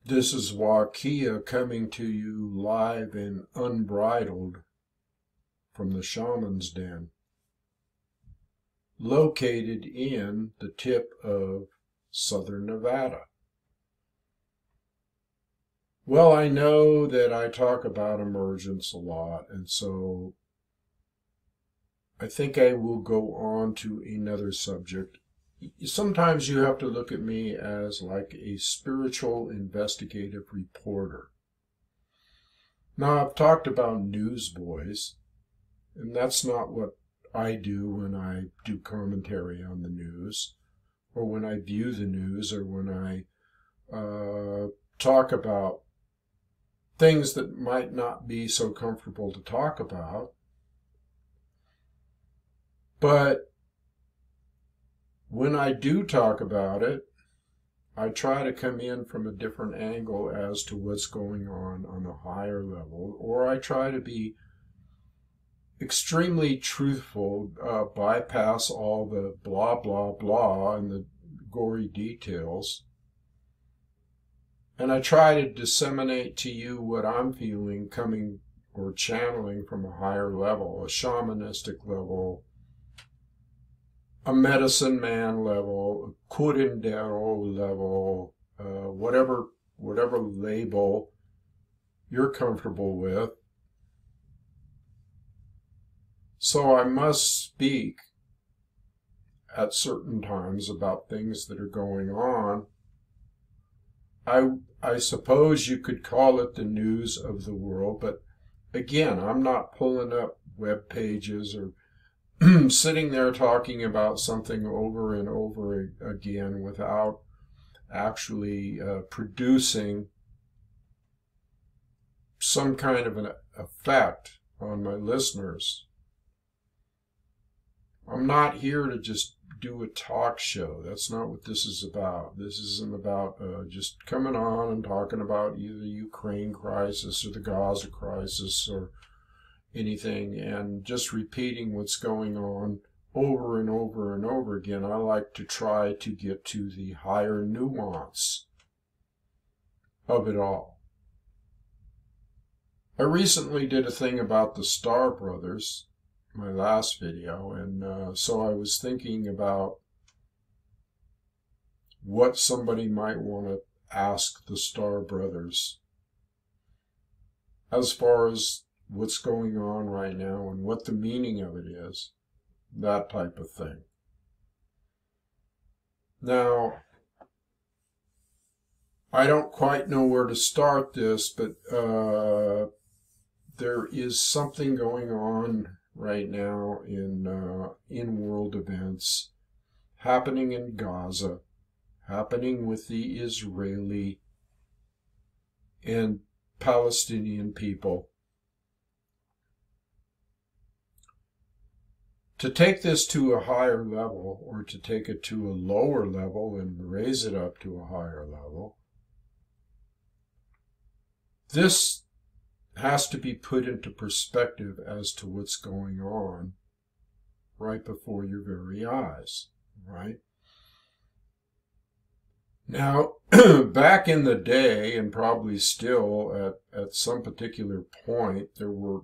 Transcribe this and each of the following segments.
This is Wakia coming to you live and unbridled from the Shaman's Den, located in the tip of southern Nevada. Well, I know that I talk about emergence a lot, and so I think I will go on to another subject. Sometimes you have to look at me as like a spiritual investigative reporter. Now, I've talked about newsboys, and that's not what I do when I do commentary on the news, or when I view the news, or when I talk about things that might not be so comfortable to talk about. But when I do talk about it, I try to come in from a different angle as to what's going on a higher level, or I try to be extremely truthful, bypass all the blah, blah, blah and the gory details. And I try to disseminate to you what I'm feeling coming or channeling from a higher level, a shamanistic level, a medicine man level, a curandero level, whatever label you're comfortable with. So I must speak at certain times about things that are going on. I suppose you could call it the news of the world, but again, I'm not pulling up web pages or sitting there talking about something over and over again without actually producing some kind of an effect on my listeners. I'm not here to just do a talk show. That's not what this is about. This isn't about just coming on and talking about either the Ukraine crisis or the Gaza crisis or anything and just repeating what's going on over and over and over again. I like to try to get to the higher nuance of it all. I recently did a thing about the Star Brothers, my last video, and so I was thinking about what somebody might want to ask the Star Brothers as far as what's going on right now and what the meaning of it is, that type of thing. Now, I don't quite know where to start this, but there is something going on right now in world events, happening in Gaza, happening with the Israeli and Palestinian people. To take this to a higher level, or to take it to a lower level and raise it up to a higher level, this has to be put into perspective as to what's going on right before your very eyes, right? Now, back in the day, and probably still at some particular point, there were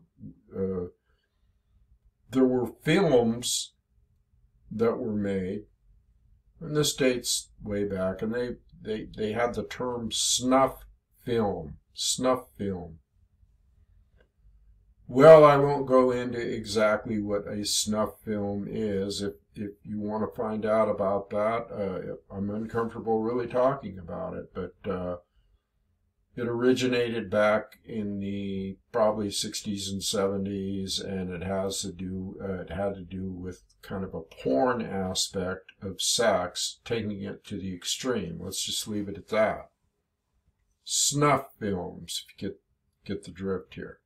films that were made, and this dates way back, and they had the term snuff film. Well, I won't go into exactly what a snuff film is. If you want to find out about that, I'm uncomfortable really talking about it, but it originated back in the probably 60s and 70s, and it had to do with kind of a porn aspect of sex, taking it to the extreme. Let's just leave it at that. Snuff films, if you get the drift here.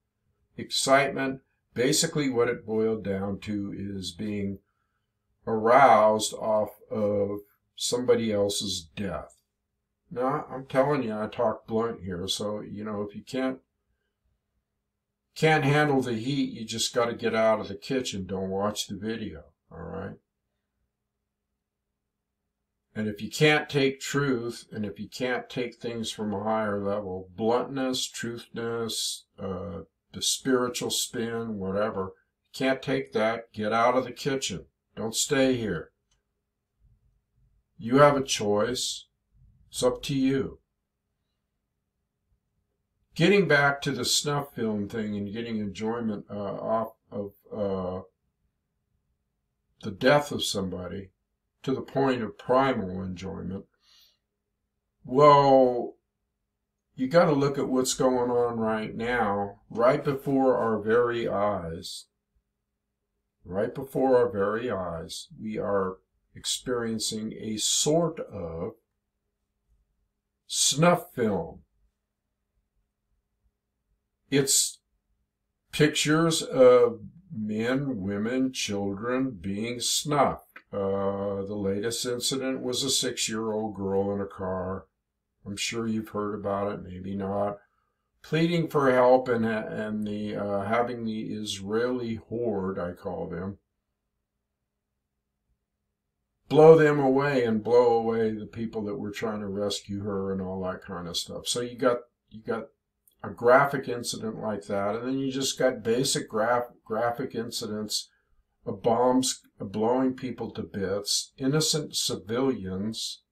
Excitement, basically what it boiled down to is being aroused off of somebody else's death. Now, I'm telling you, I talk blunt here, so, you know, if you can't handle the heat, you just got to get out of the kitchen. Don't watch the video, all right? And if you can't take truth, and if you can't take things from a higher level, bluntness, truthness, the spiritual spin, whatever, can't take that, get out of the kitchen. Don't stay here. You have a choice. It's up to you. Getting back to the snuff film thing and getting enjoyment off of the death of somebody to the point of primal enjoyment, well, you got to look at what's going on right now, right before our very eyes. Right before our very eyes, we are experiencing a sort of snuff film. It's pictures of men, women, children being snuffed. The latest incident was a 6-year-old girl in a car. I'm sure you've heard about it, maybe not. Pleading for help and the having the Israeli horde, I call them, blow them away and blow away the people that were trying to rescue her and all that kind of stuff. So you got a graphic incident like that, and then you just got basic graphic incidents of bombs blowing people to bits, innocent civilians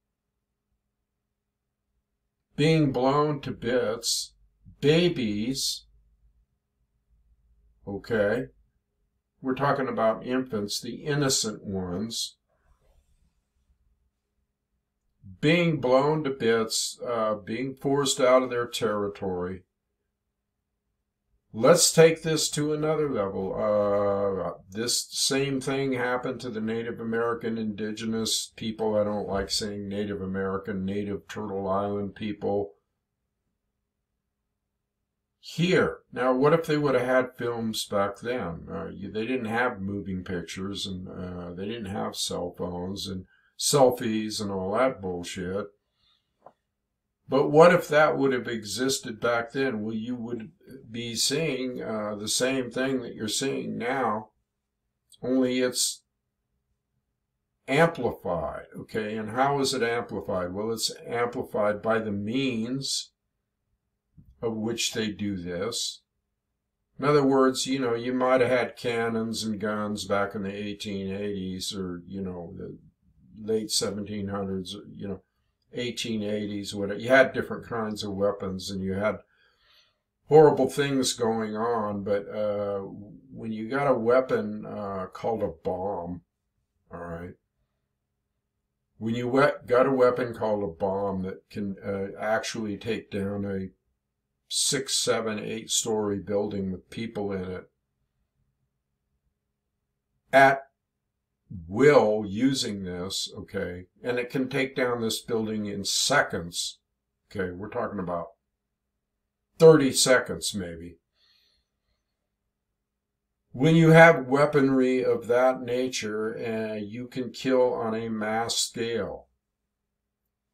being blown to bits, babies, okay, we're talking about infants, the innocent ones, being blown to bits, being forced out of their territory. Let's take this to another level. This same thing happened to the Native American indigenous people. I don't like saying Native American, Native Turtle Island people. Here. Now, what if they would have had films back then? They didn't have moving pictures, and they didn't have cell phones and selfies and all that bullshit. But what if that would have existed back then? Well, you would be seeing the same thing that you're seeing now, only it's amplified, okay? And how is it amplified? Well, it's amplified by the means of which they do this. In other words, you know, you might have had cannons and guns back in the 1880s, or, you know, the late 1700s, or, you know, 1880s, whatever. You had different kinds of weapons, and you had horrible things going on, but when you got a weapon called a bomb, all right, when you got a weapon called a bomb that can actually take down a 6, 7, 8-story building with people in it at will, using this, okay, and it can take down this building in seconds, okay, we're talking about 30 seconds maybe. When you have weaponry of that nature, you can kill on a mass scale.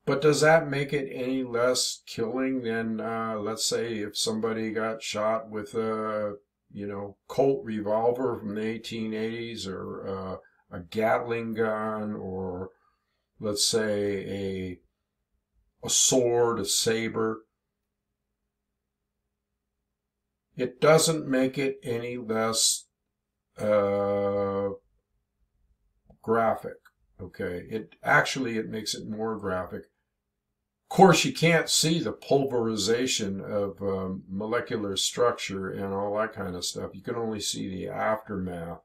But does that make it any less killing than, let's say, if somebody got shot with a, you know, Colt revolver from the 1880s, or a Gatling gun, or let's say a sword, a saber? It doesn't make it any less graphic, okay? It makes it more graphic. Of course, you can't see the pulverization of molecular structure and all that kind of stuff. You can only see the aftermath.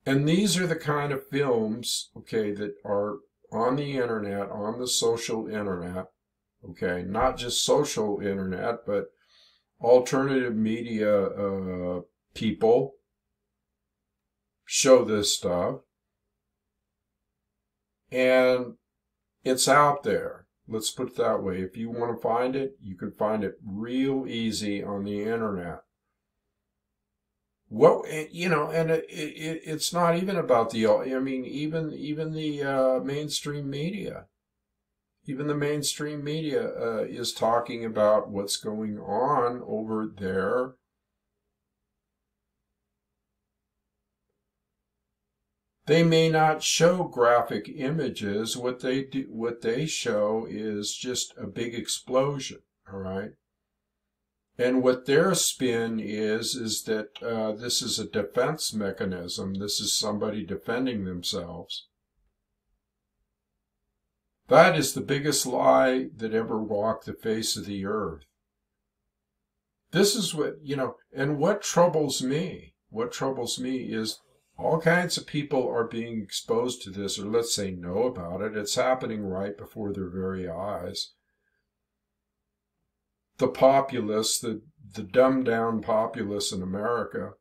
And these are the kind of films, okay, that are on the internet, on the social internet, okay, not just social internet, but alternative media people show this stuff. And it's out there. Let's put it that way. If you want to find it, you can find it real easy on the internet. What, you know, and it's not even about the, I mean, even the mainstream media. Even the mainstream media is talking about what's going on over there. They may not show graphic images. What they show is just a big explosion, all right? And what their spin is that this is a defense mechanism. This is somebody defending themselves. That is the biggest lie that ever walked the face of the earth. This is what, and what troubles me is all kinds of people are being exposed to this, or let's say know about it. It's happening right before their very eyes. The populace, the dumbed down populace in America,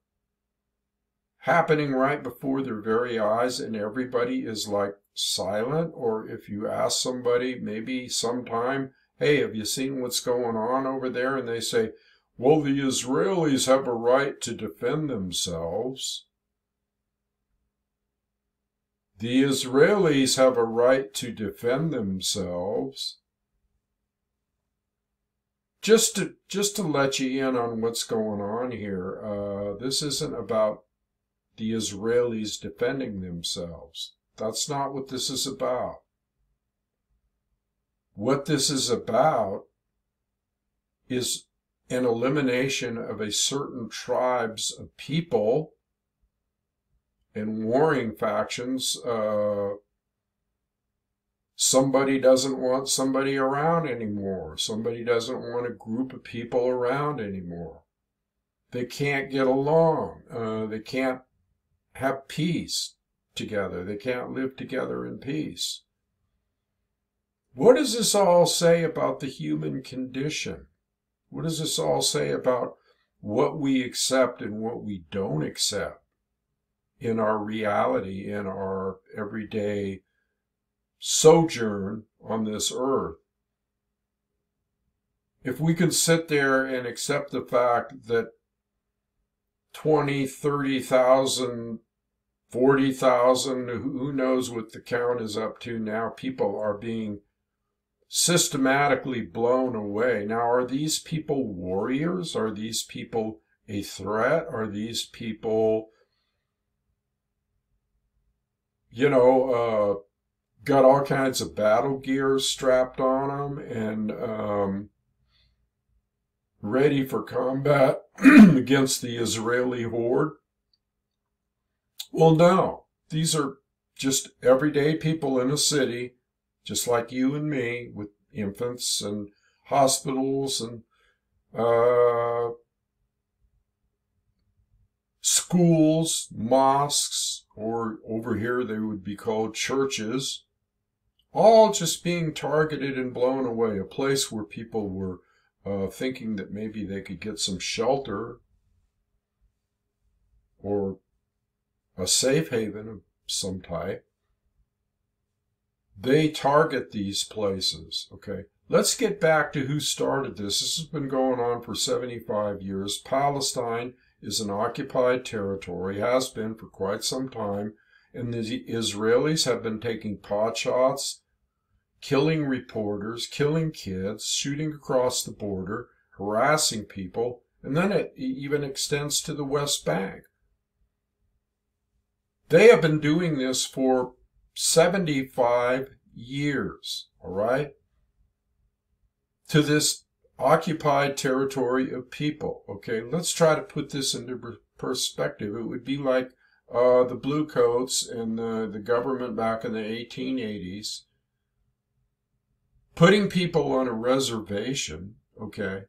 happening right before their very eyes, and everybody is like silent. Or if you ask somebody maybe sometime, hey, have you seen what's going on over there? And they say, well, the Israelis have a right to defend themselves. The Israelis have a right to defend themselves. Just to let you in on what's going on here, this isn't about the Israelis defending themselves. That's not what this is about. What this is about is an elimination of a certain tribes of people and warring factions. Somebody doesn't want somebody around anymore. Somebody doesn't want a group of people around anymore. They can't get along. They can't have peace together. They can't live together in peace. What does this all say about the human condition? What does this all say about what we accept and what we don't accept in our reality, in our everyday sojourn on this earth? If we can sit there and accept the fact that 20, 30,000, 40,000, who knows what the count is up to now, people are being systematically blown away. Now, are these people warriors? Are these people a threat? Are these people, got all kinds of battle gear strapped on them and ready for combat against the Israeli horde? Well, no. These are just everyday people in a city, just like you and me, with infants and hospitals and schools, mosques, or over here they would be called churches, all just being targeted and blown away. A place where people were thinking that maybe they could get some shelter or a safe haven of some type. They target these places, okay? Let's get back to who started this. This has been going on for 75 years. Palestine is an occupied territory, has been for quite some time, and the Israelis have been taking pot shots, killing reporters, killing kids, shooting across the border, harassing people, and then it even extends to the West Bank. They have been doing this for 75 years, all right? To this occupied territory of people, okay? Let's try to put this into perspective. It would be like the Bluecoats and the government back in the 1880s putting people on a reservation, okay?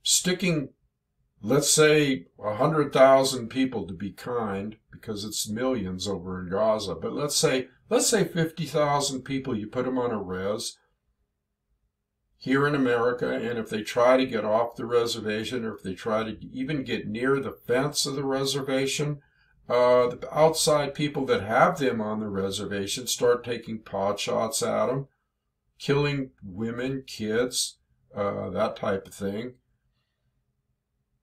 Sticking, let's say, 100,000 people to be kind, because it's millions over in Gaza, but let's say 50,000 people, you put them on a res here in America, and if they try to get off the reservation, or if they try to even get near the fence of the reservation, the outside people that have them on the reservation start taking pot shots at them, killing women, kids, that type of thing.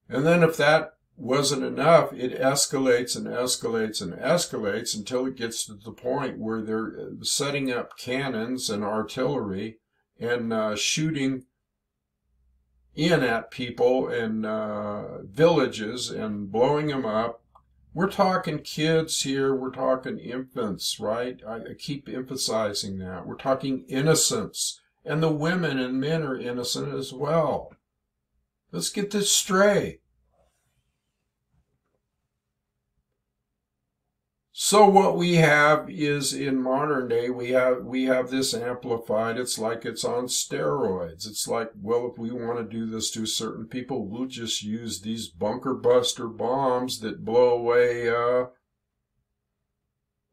And then if that wasn't enough, it escalates and escalates and escalates until it gets to the point where they're setting up cannons and artillery and shooting in at people and villages and blowing them up We're talking kids here. We're talking infants, right? I keep emphasizing that. We're talking innocence. And the women and men are innocent as well. Let's get this straight. So what we have is, in modern day, we have this amplified. It's like it's on steroids. It's like, well, if we want to do this to certain people, we'll just use these bunker buster bombs that blow away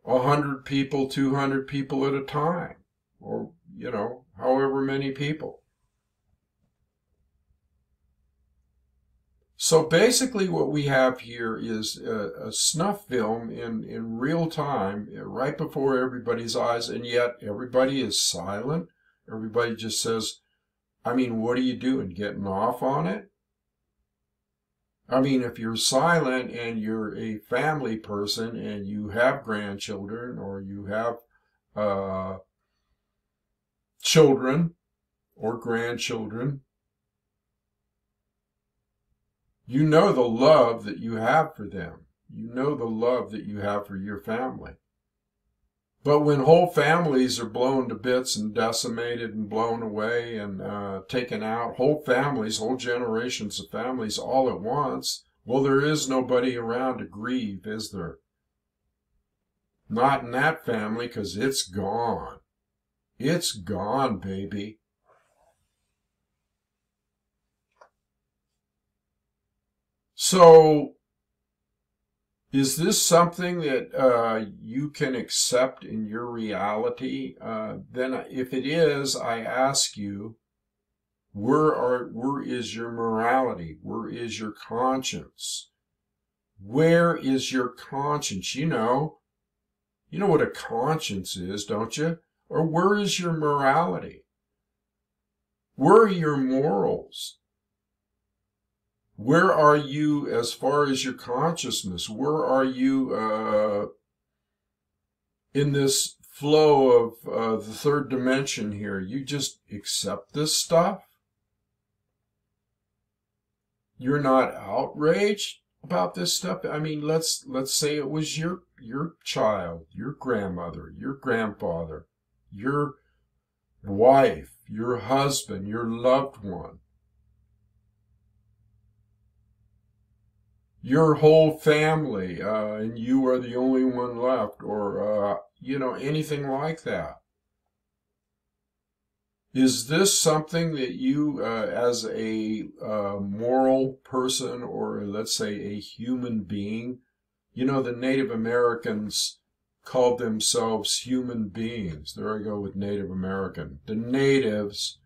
100 people, 200 people at a time, or, you know, however many people. So basically what we have here is a snuff film in real time, right before everybody's eyes, and yet everybody is silent. Everybody just says, I mean, what are you doing, getting off on it? I mean, if you're silent and you're a family person and you have grandchildren or you have children or grandchildren, you know the love that you have for them. You know the love that you have for your family. But when whole families are blown to bits and decimated and blown away and taken out, whole families, whole generations of families all at once, well, there is nobody around to grieve, is there? Not in that family, because it's gone. It's gone, baby. So, is this something that you can accept in your reality? Then if it is, I ask you, where is your morality? Where is your conscience? Where is your conscience? You know what a conscience is, don't you? Or where is your morality? Where are your morals? Where are you as far as your consciousness? Where are you in this flow of the third dimension here? You just accept this stuff? You're not outraged about this stuff? I mean, let's say it was your child, your grandmother, your grandfather, your wife, your husband, your loved one. Your whole family, and you are the only one left, or, anything like that. Is this something that you, as a moral person, or let's say a human being, the Native Americans called themselves human beings. There I go with Native American. The natives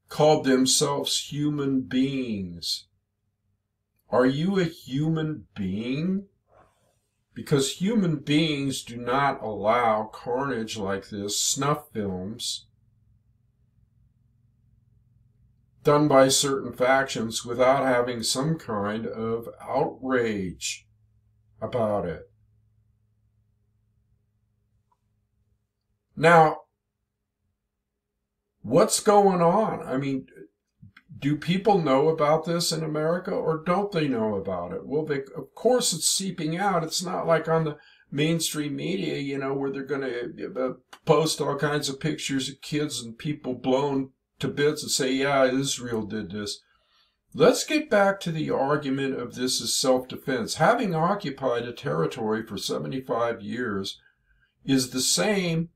called themselves human beings. Are you a human being? Because human beings do not allow carnage like this, snuff films, done by certain factions without having some kind of outrage about it. Now, what's going on? I mean, do people know about this in America, or don't they know about it? Well, of course it's seeping out. It's not like on the mainstream media, where they're going to post all kinds of pictures of kids and people blown to bits and say, yeah, Israel did this. Let's get back to the argument of this as self-defense. Having occupied a territory for 75 years is the same.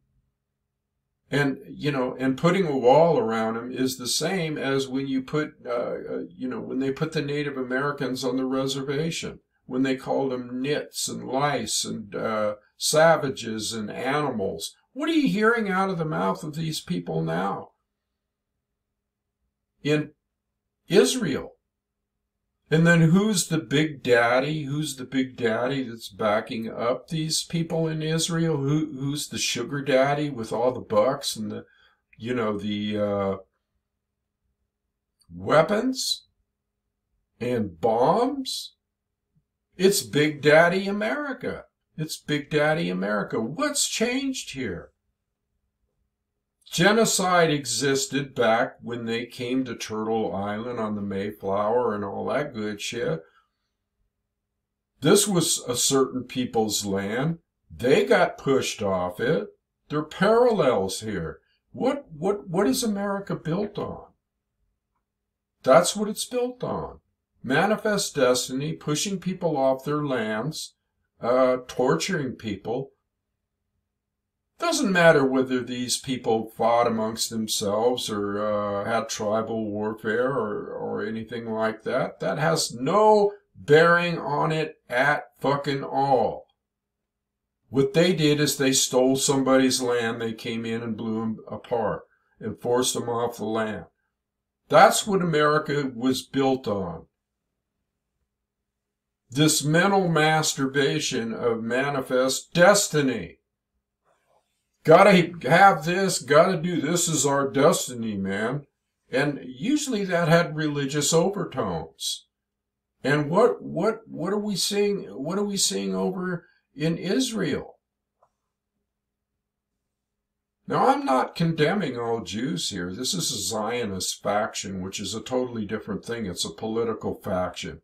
And, and putting a wall around them is the same as when you put, when they put the Native Americans on the reservation, when they called them nits and lice and savages and animals. What are you hearing out of the mouth of these people now? In Israel. And then who's the big daddy? Who's the big daddy that's backing up these people in Israel? Who's the sugar daddy with all the bucks and the weapons and bombs? It's Big Daddy America. It's Big Daddy America. What's changed here? Genocide existed back when they came to Turtle Island on the Mayflower and all that good shit. This was a certain people's land. They got pushed off it. There are parallels here. What is America built on? That's what it's built on. Manifest destiny, pushing people off their lands, torturing people. Doesn't matter whether these people fought amongst themselves or had tribal warfare or anything like that. That has no bearing on it at fucking all. What they did is they stole somebody's land. They came in and blew them apart and forced them off the land. That's what America was built on. This mental masturbation of manifest destiny. Gotta have this, gotta do this is our destiny, man. And usually that had religious overtones. And what are we seeing? What are we seeing over in Israel? Now, I'm not condemning all Jews here. This is a Zionist faction, which is a totally different thing. It's a political faction.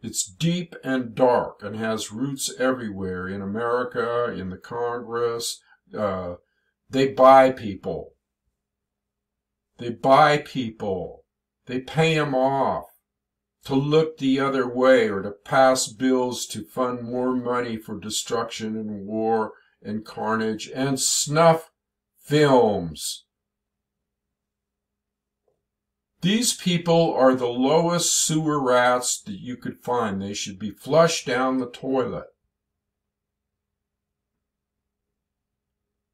It's deep and dark and has roots everywhere in America, in the Congress. They buy people. They buy people. They pay them off to look the other way or to pass bills to fund more money for destruction and war and carnage and snuff films. These people are the lowest sewer rats that you could find. They should be flushed down the toilet.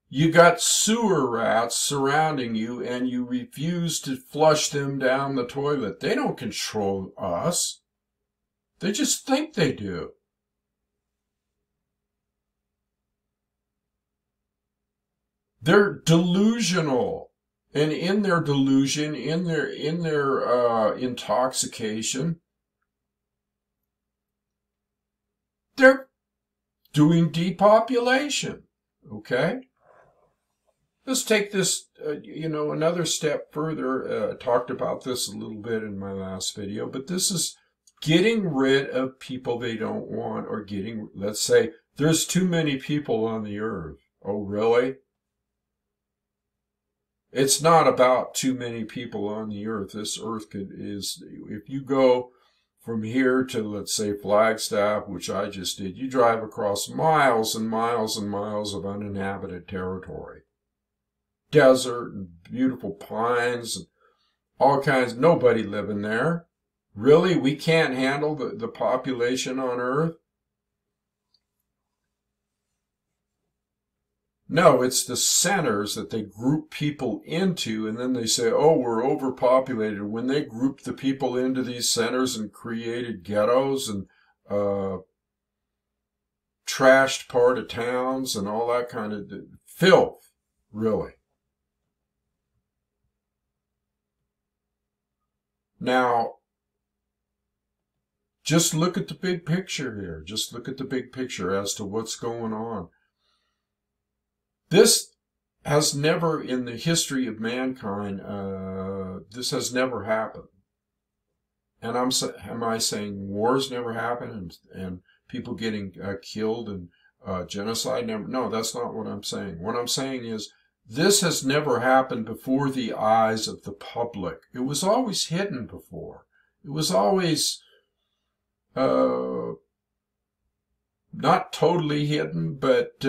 You got sewer rats surrounding you and you refuse to flush them down the toilet. They don't control us. They just think they do. They're delusional. And in their delusion, in their intoxication, they're doing depopulation. Okay? Let's take this, another step further. I talked about this a little bit in my last video, but this is getting rid of people they don't want, or let's say, there's too many people on the earth. Oh, really? It's not about too many people on the earth. This earth if you go from here to, let's say, Flagstaff, which I just did, you drive across miles and miles and miles of uninhabited territory. Desert and beautiful pines and all kinds. Nobody living there. Really? We can't handle the population on earth? No, it's the centers that they group people into, and then they say, oh, we're overpopulated. When they grouped the people into these centers and created ghettos and trashed part of towns and all that kind of filth, really. Now, just look at the big picture here. Just look at the big picture as to what's going on. This has never, in the history of mankind, this has never happened. And am I saying wars never happened and people getting killed and genocide never? No, that's not what I'm saying. What I'm saying is this has never happened before the eyes of the public. It was always hidden before. It was always not totally hidden, but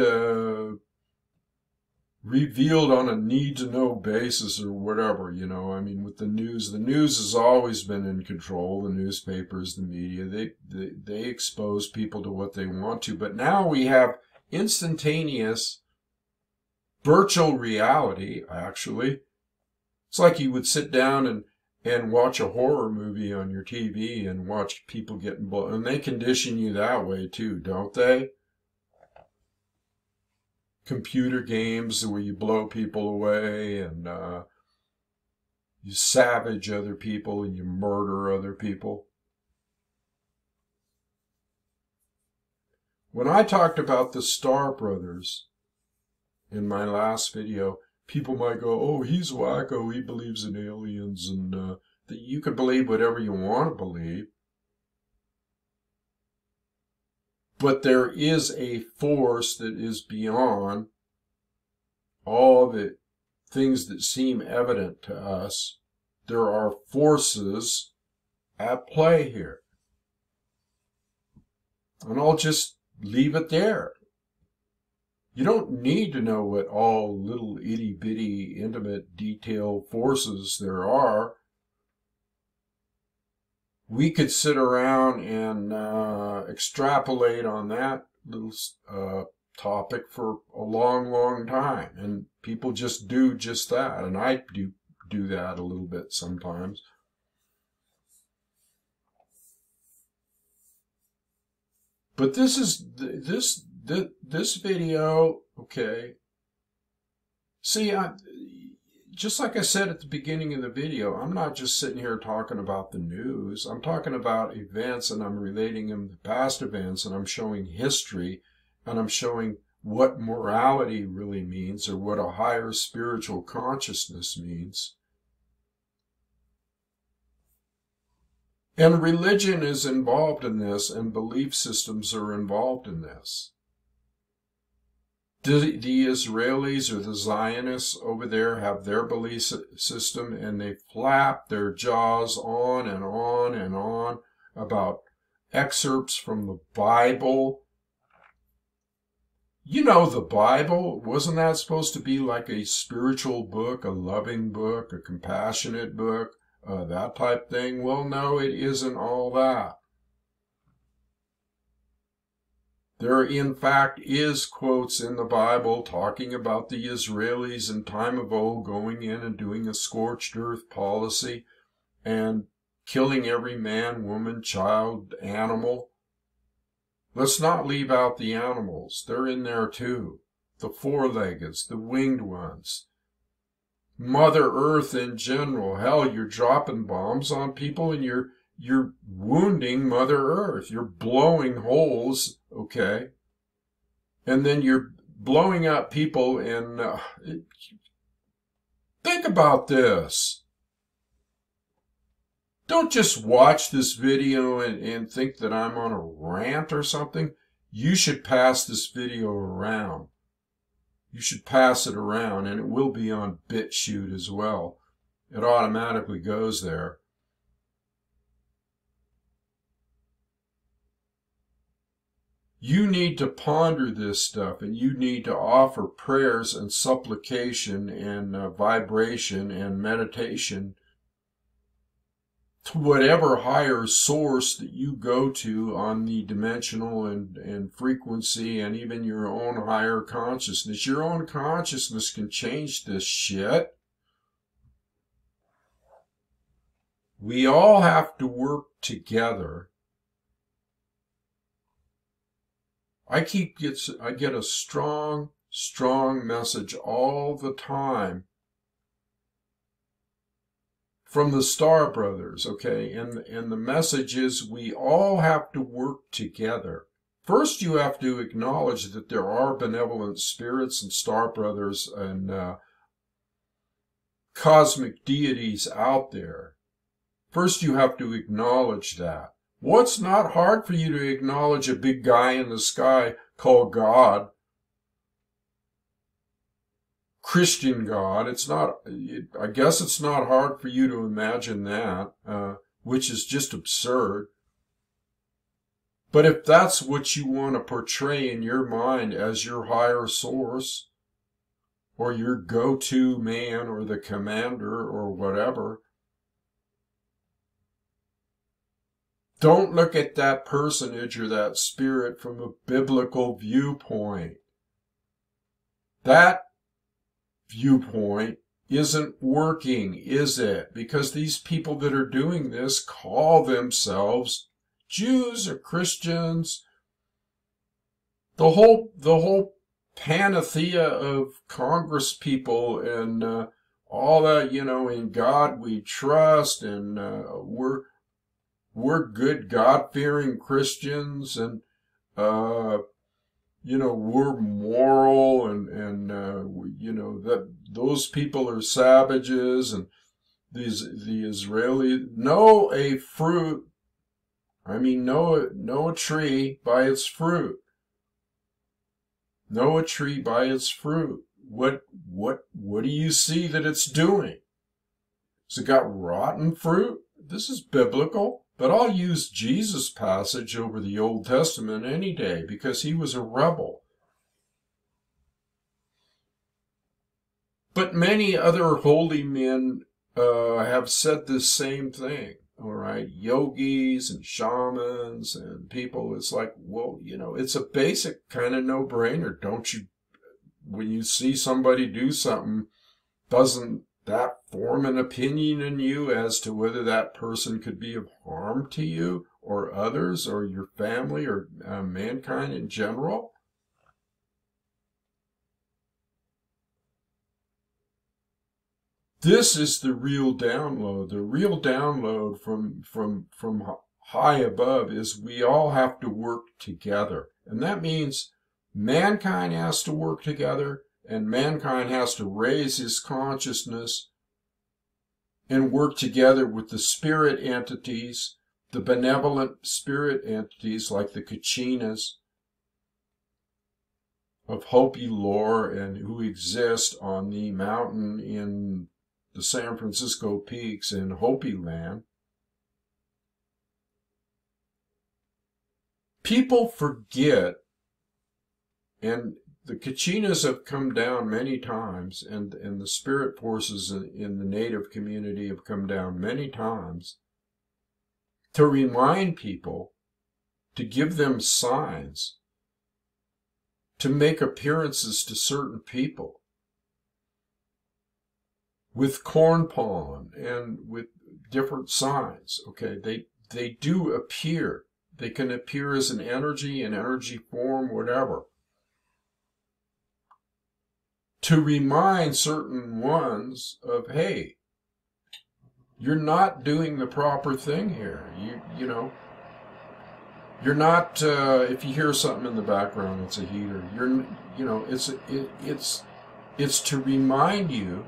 revealed on a need-to-know basis or whatever, I mean, with the news has always been in control. The newspapers, the media, they expose people to what they want to. But now we have instantaneous virtual reality, actually. It's like you would sit down and watch a horror movie on your TV and watch people getting blown. And they condition you that way too, don't they? Computer games where you blow people away and you savage other people and you murder other people. When I talked about the Star Brothers in my last video, people might go, oh, he's wacko, he believes in aliens, and that you can believe whatever you want to believe. But there is a force that is beyond all the things that seem evident to us. There are forces at play here. And I'll just leave it there. You don't need to know what all little itty-bitty, intimate, detailed forces there are. We could sit around and extrapolate on that little topic for a long, long time. And people just do just that. And I do that a little bit sometimes. But this is this video, okay. See, just like I said at the beginning of the video, I'm not just sitting here talking about the news. I'm talking about events, and I'm relating them to past events, and I'm showing history, and I'm showing what morality really means, or what a higher spiritual consciousness means. And religion is involved in this, and belief systems are involved in this. The Israelis or the Zionists over there have their belief system, and they flap their jaws on and on and on about excerpts from the Bible. You know, the Bible, wasn't that supposed to be like a spiritual book, a loving book, a compassionate book? That type thing? Well, no, it isn't all that. There, in fact, is quotes in the Bible talking about the Israelis in time of old going in and doing a scorched earth policy and killing every man, woman, child, animal. Let's not leave out the animals. They're in there too. The four-leggeds, the winged ones. Mother Earth in general. Hell, you're dropping bombs on people and you're wounding Mother Earth. You're blowing holes, okay? And then you're blowing up people and think about this. Don't just watch this video and think that I'm on a rant or something. You should pass this video around. You should pass it around, and it will be on BitChute as well. It automatically goes there. You need to ponder this stuff, and you need to offer prayers and supplication and vibration and meditation to whatever higher source that you go to on the dimensional and frequency, and even your own higher consciousness. Your own consciousness can change this shit. We all have to work together. I get a strong message all the time from the Star Brothers, okay? And the message is we all have to work together. First, you have to acknowledge that there are benevolent spirits and Star Brothers and cosmic deities out there. First, you have to acknowledge that. What's not hard for you to acknowledge a big guy in the sky called God? Christian God. It's not, I guess it's not hard for you to imagine that, which is just absurd. But if that's what you want to portray in your mind as your higher source, or your go-to man, or the commander, or whatever, don't look at that personage or that spirit from a biblical viewpoint. That viewpoint isn't working, is it? Because these people that are doing this call themselves Jews or Christians. The whole panacea of Congress people and all that, you know, in God we trust, and we're good God-fearing Christians, and you know, we're moral, and that those people are savages, and the Israeli, know a fruit. I mean, know a tree by its fruit. Know a tree by its fruit. What do you see that it's doing? Has it got rotten fruit? This is biblical, but I'll use Jesus' passage over the Old Testament any day because he was a rebel. But many other holy men have said this same thing. All right, yogis and shamans and people, it's like, well, you know, it's a basic kind of no-brainer. Don't you, when you see somebody do something, doesn't that form an opinion in you as to whether that person could be of harm to you or others or your family or mankind in general? This is the real download. The real download from high above is we all have to work together. And that means mankind has to work together, and mankind has to raise his consciousness and work together with the spirit entities, the benevolent spirit entities like the Kachinas of Hopi lore and who exist on the mountain in the San Francisco Peaks in Hopi land. People forget, and the Kachinas have come down many times, and the spirit forces in the native community have come down many times to remind people, to give them signs, to make appearances to certain people with corn pollen and with different signs. Okay, they do appear. They can appear as an energy form, whatever, to remind certain ones of, hey, you're not doing the proper thing here. You know, you're not. If you hear something in the background, it's a heater. You know, it's to remind you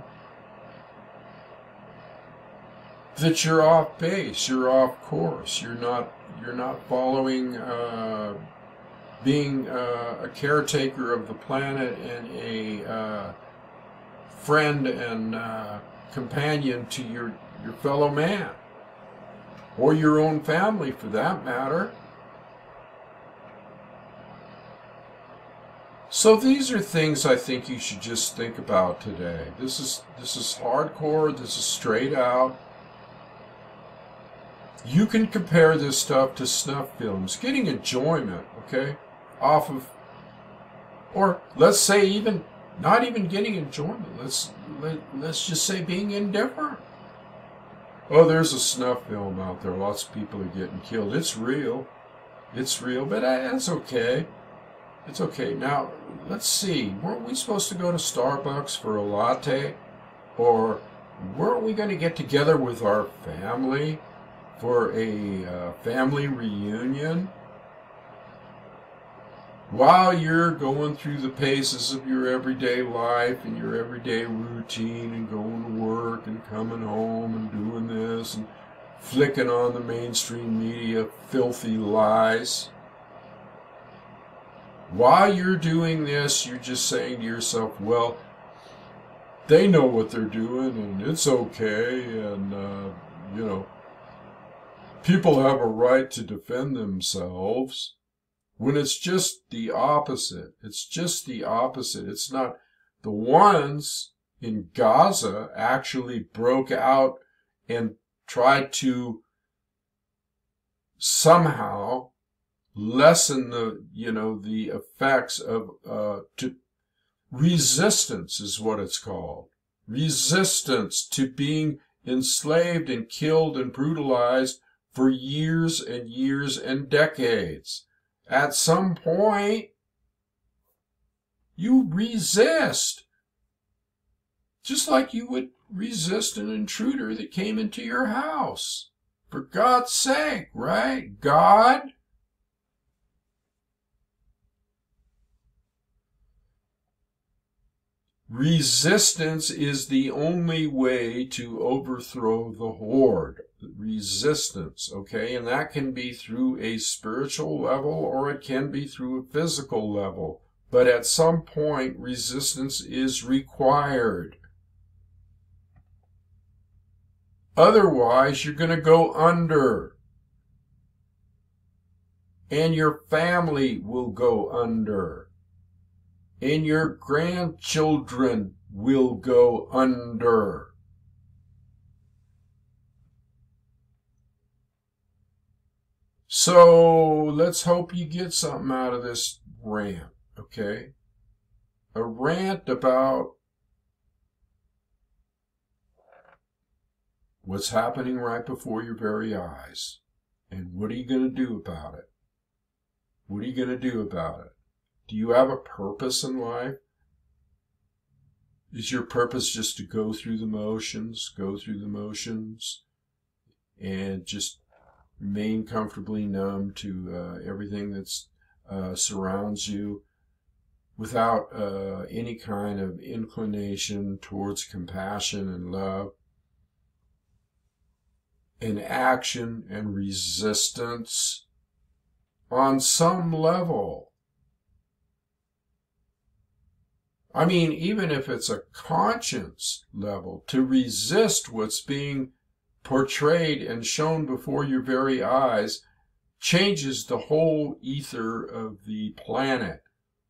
that you're off base, you're off course, you're not following, being a caretaker of the planet and a friend and companion to your fellow man, or your own family for that matter. So these are things I think you should just think about today. This is hardcore, this is straight out. You can compare this stuff to snuff films, getting enjoyment, okay, off of, or let's say even, not even getting enjoyment, let's just say being indifferent. Oh, there's a snuff film out there, lots of people are getting killed. It's real, but that's okay. It's okay. Now, let's see, weren't we supposed to go to Starbucks for a latte? Or weren't we going to get together with our family for a family reunion? While you're going through the paces of your everyday life and your everyday routine and going to work and coming home and doing this and flicking on the mainstream media filthy lies. While you're doing this, you're just saying to yourself, well, they know what they're doing and it's okay, and, you know, people have a right to defend themselves, when it's just the opposite. It's just the opposite. It's not. The ones in Gaza actually broke out and tried to somehow lessen the effects of resistance is what it's called. Resistance to being enslaved and killed and brutalized for years and years and decades. At some point, you resist. Just like you would resist an intruder that came into your house. For God's sake, right? God? Resistance is the only way to overthrow the horde. Resistance, okay? And that can be through a spiritual level or it can be through a physical level. But at some point, resistance is required. Otherwise, you're going to go under. And your family will go under. And your grandchildren will go under. So let's hope you get something out of this rant, okay? A rant about what's happening right before your very eyes. And what are you going to do about it? What are you going to do about it? Do you have a purpose in life? Is your purpose just to go through the motions, and just remain comfortably numb to everything that surrounds you without any kind of inclination towards compassion and love and action and resistance on some level? I mean, even if it's a conscience level, to resist what's being portrayed and shown before your very eyes changes the whole ether of the planet.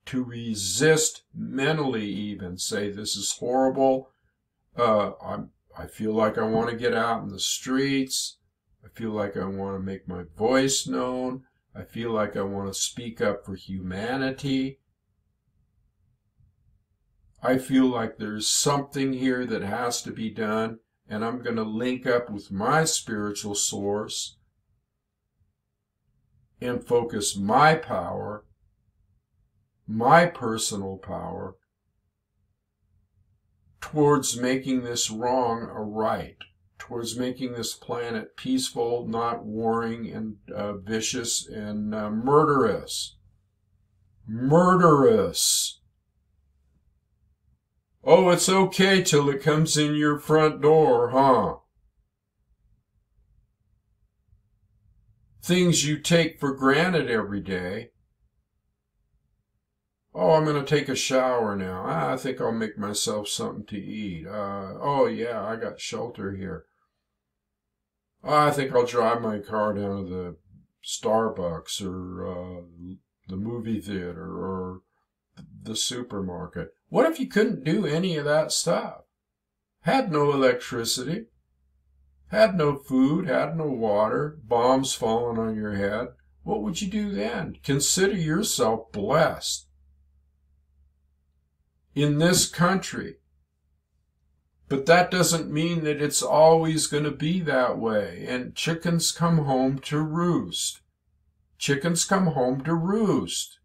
To resist mentally even, say, this is horrible, I feel like I want to get out in the streets, I feel like I want to make my voice known, I feel like I want to speak up for humanity, I feel like there's something here that has to be done, and I'm going to link up with my spiritual source and focus my power, my personal power, towards making this wrong a right, towards making this planet peaceful, not warring and vicious and murderous. Murderous. Oh, it's okay till it comes in your front door, huh? Things you take for granted every day. Oh, I'm going to take a shower now. I think I'll make myself something to eat. Oh, yeah, I got shelter here. I think I'll drive my car down to the Starbucks or the movie theater or the supermarket. What if you couldn't do any of that stuff? Had no electricity, had no food, had no water, bombs falling on your head. What would you do then? Consider yourself blessed in this country. But that doesn't mean that it's always going to be that way. And chickens come home to roost. Chickens come home to roost.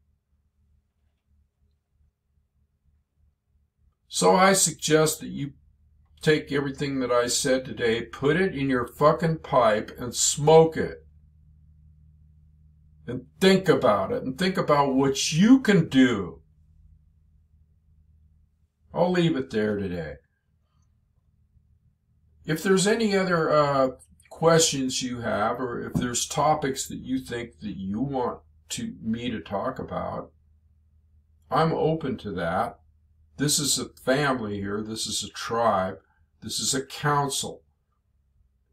So I suggest that you take everything that I said today, put it in your fucking pipe and smoke it. And think about it. And think about what you can do. I'll leave it there today. If there's any other questions you have, or if there's topics that you think that you want me to talk about, I'm open to that. This is a family here. This is a tribe. This is a council.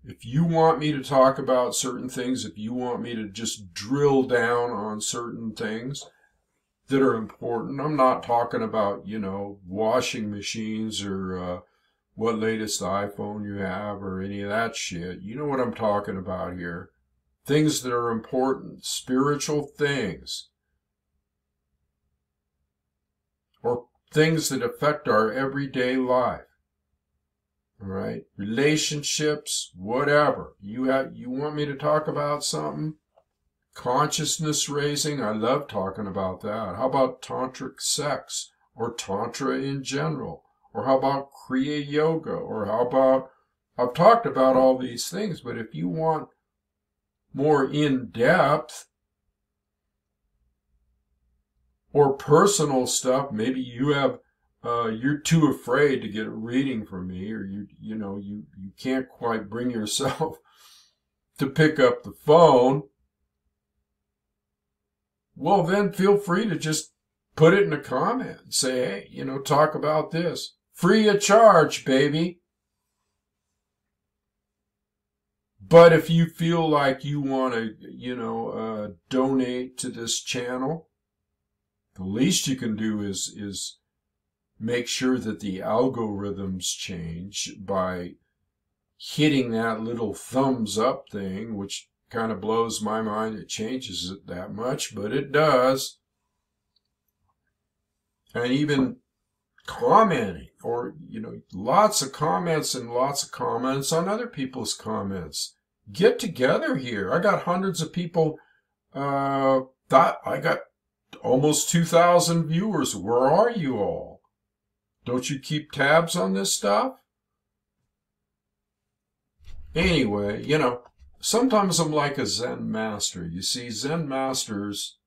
If you want me to talk about certain things, if you want me to just drill down on certain things that are important, I'm not talking about, you know, washing machines or what latest iPhone you have or any of that shit. You know what I'm talking about here. Things that are important, spiritual things, or things that affect our everyday life. All right, relationships, whatever. You want me to talk about something? Consciousness raising, I love talking about that. How about tantric sex or tantra in general? Or how about kriya yoga? Or how about, I've talked about all these things, but if you want more in-depth or personal stuff, maybe you have you're too afraid to get a reading from me, or you can't quite bring yourself to pick up the phone, well, then feel free to just put it in a comment and say, hey, talk about this. Free of charge, baby. But if you feel like you want to, donate to this channel, the least you can do is make sure that the algorithms change by hitting that little thumbs up thing, which kind of blows my mind. It changes it that much, but it does. And even commenting, or, lots of comments and lots of comments on other people's comments. Get together here. I got hundreds of people. I got almost 2,000 viewers. Where are you all? Don't you keep tabs on this stuff? Anyway, sometimes I'm like a Zen master. You see, Zen masters,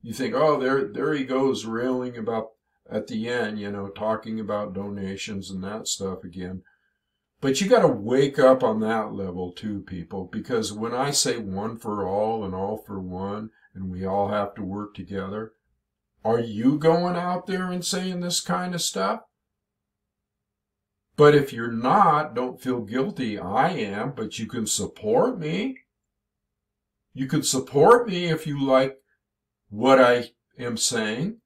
you think, oh, there he goes railing about at the end, talking about donations and that stuff again. But you got to wake up on that level too, people, because when I say one for all and all for one, and we all have to work together, are you going out there and saying this kind of stuff? But if you're not, don't feel guilty. I am, but you can support me. You can support me if you like what I am saying.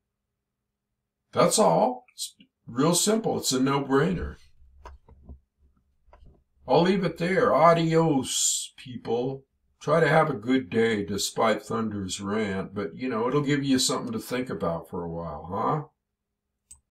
That's all. It's real simple. It's a no-brainer. I'll leave it there. Adios, people. Try to have a good day despite Thunder's rant, but, it'll give you something to think about for a while, huh?